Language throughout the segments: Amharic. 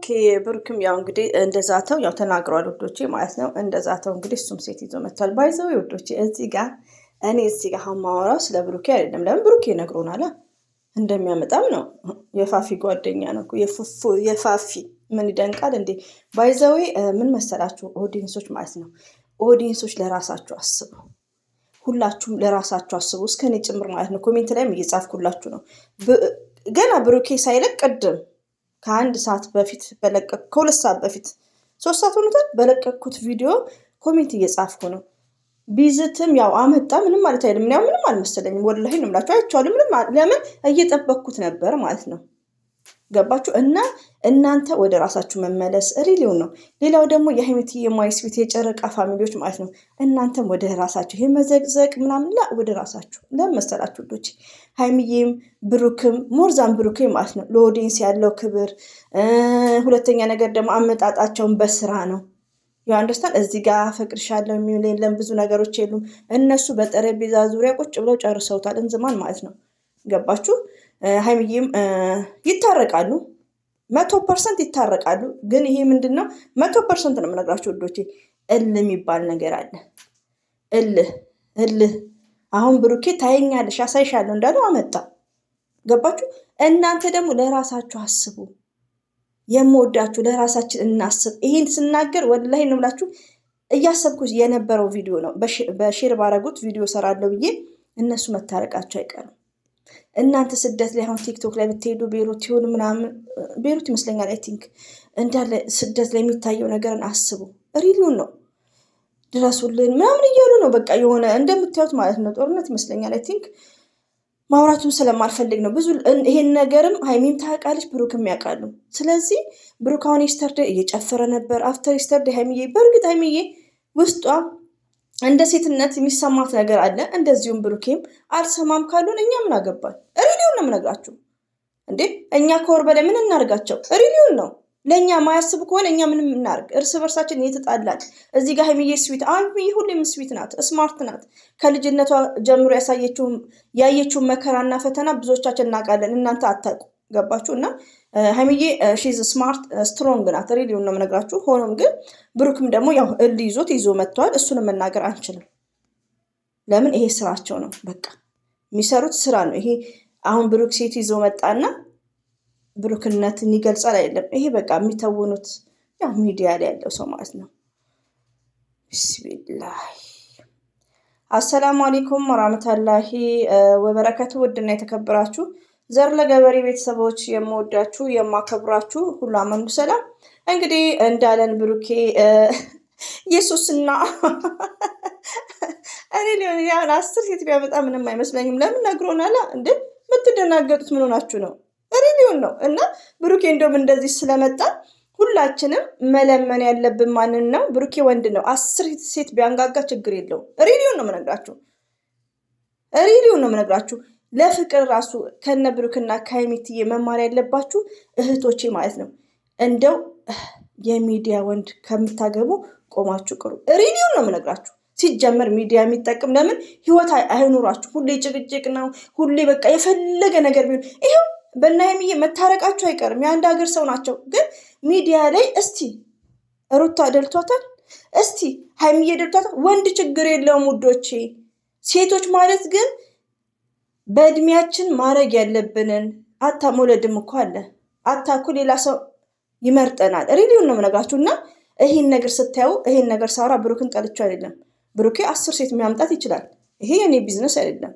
ኦኬ ብሩክም ያው እንግዲህ እንደዛተው ያው ተናግሯል ወዶቼ ማለት ነው። እንደዛተው እንግዲህ እሱም ሴት ይዞ መጥቷል። ባይዘው ወዶቼ እዚህ ጋር እኔ እዚህ ጋር ማወራው ስለ ብሩኬ አይደለም። ለምን ብሩኬ ነግሮናል እንደሚያመጣም ነው። የፋፊ ጓደኛ ነው የፉፉ የፋፊ ምን ይደንቃል እንዴ? ባይዘው ምን መሰላችሁ ኦዲየንሶች ማለት ነው። ኦዲየንሶች ለራሳችሁ አስቡ። ሁላችሁም ለራሳችሁ አስቡ። እስከኔ ጭምር ማለት ነው። ኮሜንት ላይም እየጻፍኩላችሁ ነው። ገና ብሩኬ ሳይለቅ ቅድም ከአንድ ሰዓት በፊት ከሁለት ሰዓት በፊት 3 ሰዓት ሆኖታል በለቀኩት ቪዲዮ ኮሜንት እየጻፍኩ ነው። ቢዝትም ያው አመጣ ምንም ማለት አይደለም። ያው ምንም አልመሰለኝም። ወላሂ ነው የምላችሁ አይቻልም። ምንም ለምን እየጠበቅኩት ነበር ማለት ነው። ገባችሁ? እና እናንተ ወደ ራሳችሁ መመለስ ሪሊው ነው። ሌላው ደግሞ የሀይሚቲ የማይስ ቤት የጨረቃ ፋሚሊዎች ማለት ነው። እናንተም ወደ ራሳችሁ ይሄ መዘግዘቅ ምናምን ወደ ራሳችሁ ለመሰላችሁ ልጆች ሀይሚዬም ብሩክም ሞርዛን ብሩኬ ማለት ነው። ለኦዲየንስ ያለው ክብር፣ ሁለተኛ ነገር ደግሞ አመጣጣቸውን በስራ ነው። ያው አንደርስታንድ እዚህ ጋር አፈቅርሻለሁ የሚል የለም፣ ብዙ ነገሮች የሉም። እነሱ በጠረጴዛ ዙሪያ ቁጭ ብለው ጨርሰውታል እንዝማን ማለት ነው። ገባችሁ? ሀይሚዬም ይታረቃሉ 100% ይታረቃሉ። ግን ይሄ ምንድነው 100% ነው የምነግራችሁ ወዶቼ፣ እልህ የሚባል ነገር አለ። እልህ አሁን ብሩኬ ታየኛለሽ ያሳይሻለሁ እንዳለው አመጣ። ገባችሁ? እናንተ ደግሞ ለራሳችሁ አስቡ። የምወዳችሁ ለራሳችን እናስብ። ይሄን ስናገር ወላሂ ነው ብላችሁ እያሰብኩ የነበረው ቪዲዮ ነው። በሼር ባረጉት ቪዲዮ ሰራለሁ ብዬ እነሱ መታረቃቸው አይቀርም። እናንተ ስደት ላይ አሁን ቲክቶክ ላይ ብትሄዱ ቤሩት ይሁን ምናምን ቤሩት ይመስለኛል አይ ቲንክ እንዳለ ስደት ላይ የሚታየው ነገርን አስቡ። ሪሊውን ነው ድረሱልን ምናምን እያሉ ነው። በቃ የሆነ እንደምታዩት ማለት ነው ጦርነት ይመስለኛል አይ ቲንክ። ማውራቱን ስለማልፈልግ ነው ብዙ። ይሄን ነገርም ሀይሚም ታውቃለች ብሩክም ያውቃሉ። ስለዚህ ብሩክ አሁን ኢስተርዴ እየጨፈረ ነበር። አፍተር ኢስተርዴ ሀይሚዬ በእርግጥ ሀይሚዬ ውስጧ እንደ ሴትነት የሚሰማት ነገር አለ። እንደዚሁም ብሩኬም አልሰማም ካሉን እኛ ምን አገባል? ሪሊውን ነው የምነግራችሁ እንዴ። እኛ ከወር በላይ ምን እናርጋቸው? ሪሊውን ነው። ለእኛ ማያስቡ ከሆነ እኛ ምንም እናርግ? እርስ በርሳችን እየተጣላን እዚህ ጋር ሀይሚዬ ስዊት ሀይሚዬ ሁሌም ስዊት ናት፣ ስማርት ናት። ከልጅነቷ ጀምሮ ያየችውን መከራና ፈተና ብዙዎቻችን እናውቃለን። እናንተ አታውቁ። ገባችሁ? እና ሀይሚዬ ሺዝ ስማርት ስትሮንግ ናት። ሪሊውን ነው የምነግራችሁ። ሆኖም ግን ብሩክም ደግሞ ያው ይዞት ይዞ መጥተዋል። እሱንም መናገር አንችልም። ለምን? ይሄ ስራቸው ነው። በቃ የሚሰሩት ስራ ነው ይሄ። አሁን ብሩክ ሴት ይዞ መጣና ብሩክነትን ይገልጻል አይደለም። ይሄ በቃ የሚተውኑት ያው ሚዲያ ላይ ያለው ሰው ማለት ነው። ቢስሚላህ አሰላሙ አለይኩም ወራህመቱላሂ ወበረከቱ። ውድና የተከበራችሁ ዘር ለገበሬ ቤተሰቦች የምወዳችሁ የማከብራችሁ ሁሉ አመኑ ሰላም። እንግዲህ እንዳለን ብሩኬ ኢየሱስና እኔ ሊሆን ያን 10 ሴት ቢያመጣ ምንም አይመስለኝም። ለምን ነግሮናል እንዴ? የምትደናገጡት ምን ሆናችሁ ነው? ሪሊውን ነው። እና ብሩኬ እንደውም እንደዚህ ስለመጣ ሁላችንም መለመን ያለብን ማንን ነው? ብሩኬ ወንድ ነው። 10 ሴት ቢያንጋጋ ችግር የለውም። ሪሊውን ነው የምነግራችሁ። ሪሊውን ነው የምነግራችሁ። ለፍቅር ራሱ ከነ ብሩክና ከሀይሚትዬ መማር ያለባችሁ እህቶቼ ማለት ነው። እንደው የሚዲያ ወንድ ከምታገቡ ቆማችሁ ቅሩ። ሪሊውን ነው የምነግራችሁ። ሲጀመር ሚዲያ የሚጠቅም ለምን ህይወት አይኖራችሁ? ሁሌ ጭቅጭቅ ነው። ሁሌ በቃ የፈለገ ነገር ቢሆን ይሄው በእነ ሀይሚዬ መታረቃቸው አይቀርም። የአንድ ሀገር ሰው ናቸው። ግን ሚዲያ ላይ እስቲ ሩታ ደልቷታል፣ እስቲ ሀይሚዬ ደልቷታል። ወንድ ችግር የለውም ውዶቼ። ሴቶች ማለት ግን በእድሜያችን ማድረግ ያለብንን አታ መውለድም እኮ አለ። አታ እኮ ሌላ ሰው ይመርጠናል። ሪሊውን ነው የምነግራችሁ። እና ይሄን ነገር ስታዩ ይሄን ነገር ሳውራ ብሩክን ጠልቼው አይደለም። ብሩኬ 10 ሴት የሚያምጣት ይችላል። ይሄ የኔ ቢዝነስ አይደለም።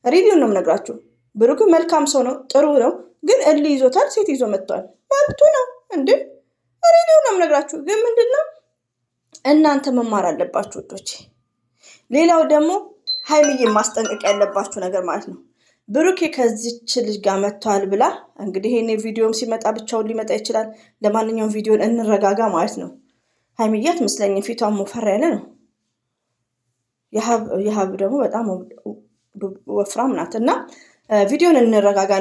ሪሊውን ነው የምነግራችሁ። ብሩክ መልካም ሰው ነው፣ ጥሩ ነው። ግን እልህ ይዞታል። ሴት ይዞ መጥቷል። መብቱ ነው እንዴ? ሪሊውን ነው የምነግራችሁ። ግን ምንድነው እናንተ መማር አለባችሁ ወዶቼ። ሌላው ደግሞ ሀይሚዬ ማስጠንቀቅ ያለባችሁ ነገር ማለት ነው። ብሩኬ ከዚች ልጅ ጋር መጥቷል ብላ እንግዲህ ይሄኔ ቪዲዮም ሲመጣ ብቻውን ሊመጣ ይችላል። ለማንኛውም ቪዲዮን እንረጋጋ ማለት ነው። ሀይሚዬ አትመስለኝም፣ ፊቷን ሞፈር ያለ ነው። የሀብ ደግሞ በጣም ወፍራም ናት። እና ቪዲዮን እንረጋጋ።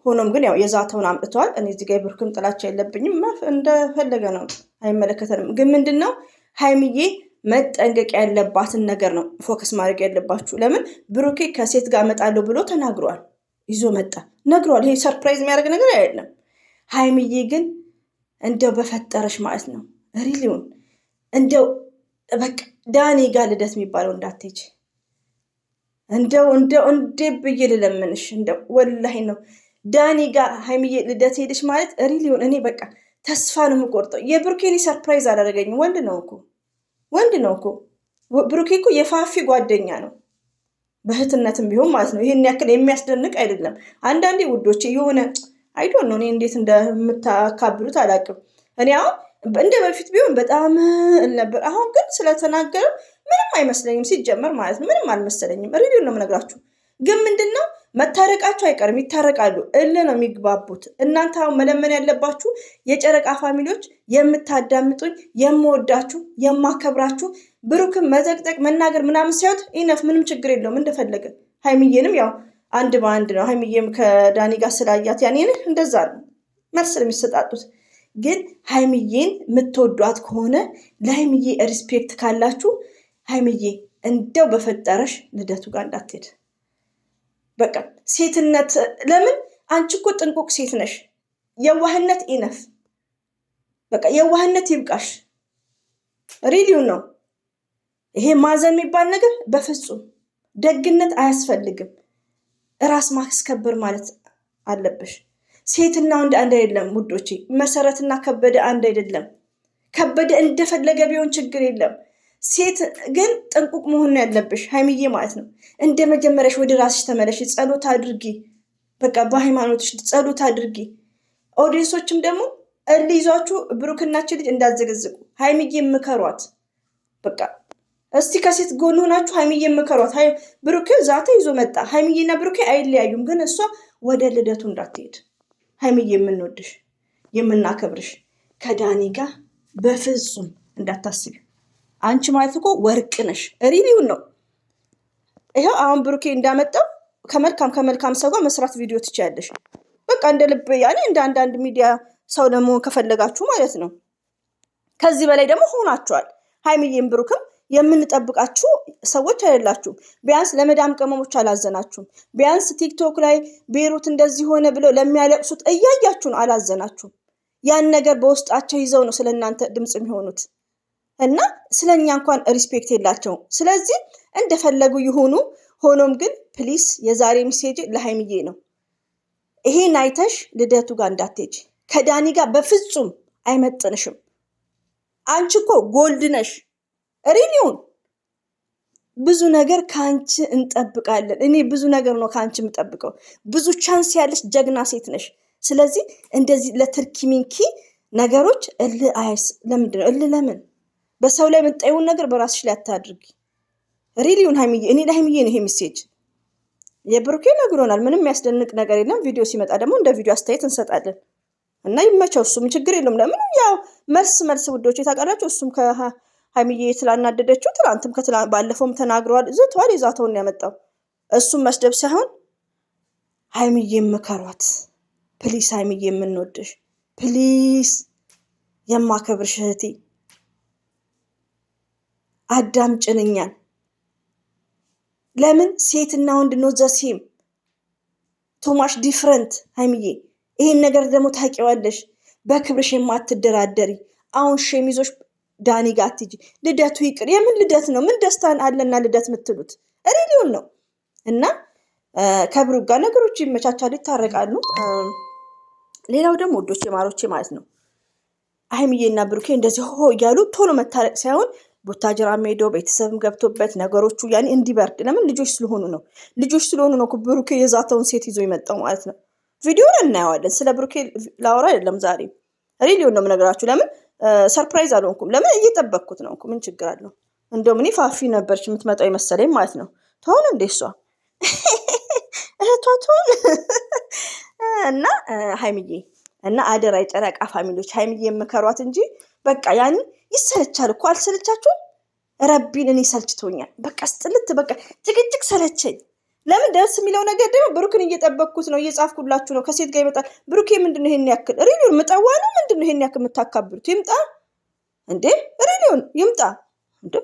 ሆኖም ግን ያው የዛተውን አምጥተዋል። እኔ እዚህ ጋር ብሩክም ጥላቻ የለብኝም፣ እንደፈለገ ነው፣ አይመለከተንም። ግን ምንድነው ሀይሚዬ መጠንቀቅ ያለባትን ነገር ነው ፎከስ ማድረግ ያለባችሁ። ለምን ብሩኬ ከሴት ጋር እመጣለሁ ብሎ ተናግሯል። ይዞ መጣ ነግሯል። ይሄ ሰርፕራይዝ የሚያደርግ ነገር አይደለም። ሀይሚዬ ግን እንደው በፈጠረሽ ማለት ነው ሪሊውን እንደው በቃ ዳኒ ጋር ልደት የሚባለው እንዳትሄጂ እንደው እንዴ ብዬ ልለምንሽ እንደው ወላሂ ነው ዳኒ ጋር ሀይሚዬ ልደት ሄደሽ ማለት ሪሊውን እኔ በቃ ተስፋ ነው የምቆርጠው። የብሩኬኒ ሰርፕራይዝ አላደረገኝም። ወንድ ነው እኮ ብሩኬ እኮ የፋፊ ጓደኛ ነው በእህትነትም ቢሆን ማለት ነው። ይሄን ያክል የሚያስደንቅ አይደለም። አንዳንዴ ውዶች የሆነ አይዶን ነው እኔ እንዴት እንደምታካብሉት አላውቅም። እኔ አሁን እንደ በፊት ቢሆን በጣም ነበር። አሁን ግን ስለተናገረው ምንም አይመስለኝም ሲጀመር ማለት ነው። ምንም አልመሰለኝም። ሪዲዮ ነው የምነግራችሁ። ግን ምንድነው መታረቃቸው አይቀርም፣ ይታረቃሉ። ነው የሚግባቡት። እናንተ አሁን መለመን ያለባችሁ የጨረቃ ፋሚሊዎች፣ የምታዳምጡኝ፣ የምወዳችሁ፣ የማከብራችሁ ብሩክን መዘቅጠቅ መናገር ምናምን ሲያዩት ኢነፍ ምንም ችግር የለውም እንደፈለገ። ሀይሚዬንም ያው አንድ በአንድ ነው። ሀይሚዬም ከዳኒ ጋር ስላያት ያኔ እንደዛ ነው መልስ የሚሰጣጡት። ግን ሀይሚዬን የምትወዷት ከሆነ ለሀይሚዬ ሪስፔክት ካላችሁ ሀይሚዬ እንደው በፈጠረሽ ልደቱ ጋር እንዳትሄድ። በቃ ሴትነት ለምን አንቺ እኮ ጥንቁቅ ሴት ነሽ። የዋህነት ኢነፍ በቃ የዋህነት ይብቃሽ። ሪሊው ነው ይሄ ማዘን የሚባል ነገር በፍጹም ደግነት አያስፈልግም። ራስ ማስከበር ማለት አለብሽ። ሴትና ወንድ አንድ አይደለም ውዶቼ። መሰረትና ከበደ አንድ አይደለም። ከበደ እንደፈለገ ቢሆን ችግር የለም። ሴት ግን ጥንቁቅ መሆን ያለብሽ ሀይሚዬ ማለት ነው። እንደ መጀመሪያሽ ወደ ራስሽ ተመለሽ፣ ጸሎት አድርጊ። በቃ በሃይማኖትሽ ጸሎት አድርጊ። ኦዲየንሶችም ደግሞ እልይዟችሁ ብሩክናችን ልጅ እንዳዘገዝቁ ሀይሚዬ ምከሯት። በቃ እስቲ ከሴት ጎን ሆናችሁ ሀይሚዬ ምከሯት። ብሩክ ዛተ ይዞ መጣ። ሀይሚዬና ብሩክ አይለያዩም፣ ግን እሷ ወደ ልደቱ እንዳትሄድ። ሀይሚዬ የምንወድሽ የምናከብርሽ ከዳኒ ጋር በፍጹም እንዳታስቢ። አንቺ ማለት እኮ ወርቅ ነሽ። ሪሊውን ነው ይኸው። አሁን ብሩኬ እንዳመጣው ከመልካም ሰው ጋር መስራት ቪዲዮ ትችያለሽ። በቃ እንደ ልብ ያኔ እንደ አንዳንድ ሚዲያ ሰው ለመሆን ከፈለጋችሁ ማለት ነው። ከዚህ በላይ ደግሞ ሆናችኋል። ሀይሚዬም ብሩክም የምንጠብቃችሁ ሰዎች አይደላችሁም። ቢያንስ ለመዳም ቅመሞች አላዘናችሁም። ቢያንስ ቲክቶክ ላይ ቤሩት እንደዚህ ሆነ ብለው ለሚያለቅሱት እያያችሁ ነው፣ አላዘናችሁም። ያን ነገር በውስጣቸው ይዘው ነው ስለእናንተ ድምፅ የሚሆኑት እና ስለኛ እንኳን ሪስፔክት የላቸውም። ስለዚህ እንደፈለጉ ይሆኑ። ሆኖም ግን ፕሊስ የዛሬ ሚሴጅ ለሀይሚዬ ነው። ይሄን አይተሽ ልደቱ ጋር እንዳትሄጂ። ከዳኒ ጋር በፍጹም አይመጥንሽም። አንቺ እኮ ጎልድ ነሽ። ሪሊውን ብዙ ነገር ከአንቺ እንጠብቃለን። እኔ ብዙ ነገር ነው ከአንቺ የምጠብቀው። ብዙ ቻንስ ያለሽ ጀግና ሴት ነሽ። ስለዚህ እንደዚህ ለትርኪ ሚንኪ ነገሮች ለምንድን ነው ለምን በሰው ላይ የምትጠይውን ነገር በራስሽ ላይ አታድርጊ። ሪሊውን ሀይሚዬ፣ እኔ ለሀይሚዬ ነው ይሄ ሜሴጅ። የብሩኬ ነግሮናል፣ ምንም የሚያስደንቅ ነገር የለም። ቪዲዮ ሲመጣ ደግሞ እንደ ቪዲዮ አስተያየት እንሰጣለን እና ይመቸው። እሱም ችግር የለም። ለምን ያው መልስ ውዶች ታውቃላችሁ። እሱም ሀይሚዬ ስላናደደችው ትላንትም ባለፈውም ተናግረዋል። ዝተዋል። የዛተውን ያመጣው እሱም መስደብ ሳይሆን ሀይሚዬ ምከሯት ፕሊስ። ሀይሚዬ የምንወድሽ ፕሊስ፣ የማከብርሽ እህቴ አዳምጪን እኛን። ለምን ሴትና ወንድ ነው ዘሴም ቶማሽ ዲፍረንት። ሀይሚዬ ይሄን ነገር ደግሞ ታውቂዋለሽ። በክብርሽ የማትደራደሪ አሁን ሸሚዞች ዳኒ ጋር አትጂ። ልደቱ ይቅር። የምን ልደት ነው? ምን ደስታን አለና ልደት የምትሉት? ሪሊውን ነው እና ከብሩክ ጋር ነገሮች ይመቻቻሉ፣ ይታረቃሉ። ሌላው ደግሞ ወዶቼ ማሮቼ ማለት ነው ሀይሚዬና ብሩኬ እንደዚህ ሆ እያሉ ቶሎ መታረቅ ሳይሆን ቦታጀራ ሜዶ ቤተሰብም ገብቶበት ነገሮቹ ያኔ እንዲበርድ። ለምን ልጆች ስለሆኑ ነው ብሩኬ የዛተውን ሴት ይዞ የመጣው ማለት ነው። ቪዲዮን እናየዋለን። ስለ ብሩኬ ላወራ አይደለም ዛሬ፣ ሪሊውን ነው የምነግራችሁ። ለምን ሰርፕራይዝ አልሆንኩም? ለምን እየጠበቅኩት ነው። ምን ችግር አለው? እንደውም እኔ ፋፊ ነበረች የምትመጣው የመሰለኝ ማለት ነው። ትሆን እንዴ እሷ እህቷ ትሆን እና ሀይሚዬ እና አደራ የጨረቃ ፋሚሊዎች ሀይሚዬ የምከሯት እንጂ በቃ ያኔ ይሰለቻል እኮ። አልሰለቻችሁም? ረቢን እኔ ሰልችቶኛል። በቃ ስጥልት በቃ ጭቅጭቅ ሰለቸኝ። ለምን ደስ የሚለው ነገር ደግሞ ብሩክን እየጠበቅኩት ነው፣ እየጻፍኩላችሁ ነው። ከሴት ጋር ይመጣል ብሩኬ። ምንድነው ይሄን ያክል ሪሊውን ምጣዋ ነው? ምንድነው ይሄን ያክል የምታካብሩት? ይምጣ እንዴ ሪሊውን ይምጣ እንዴ።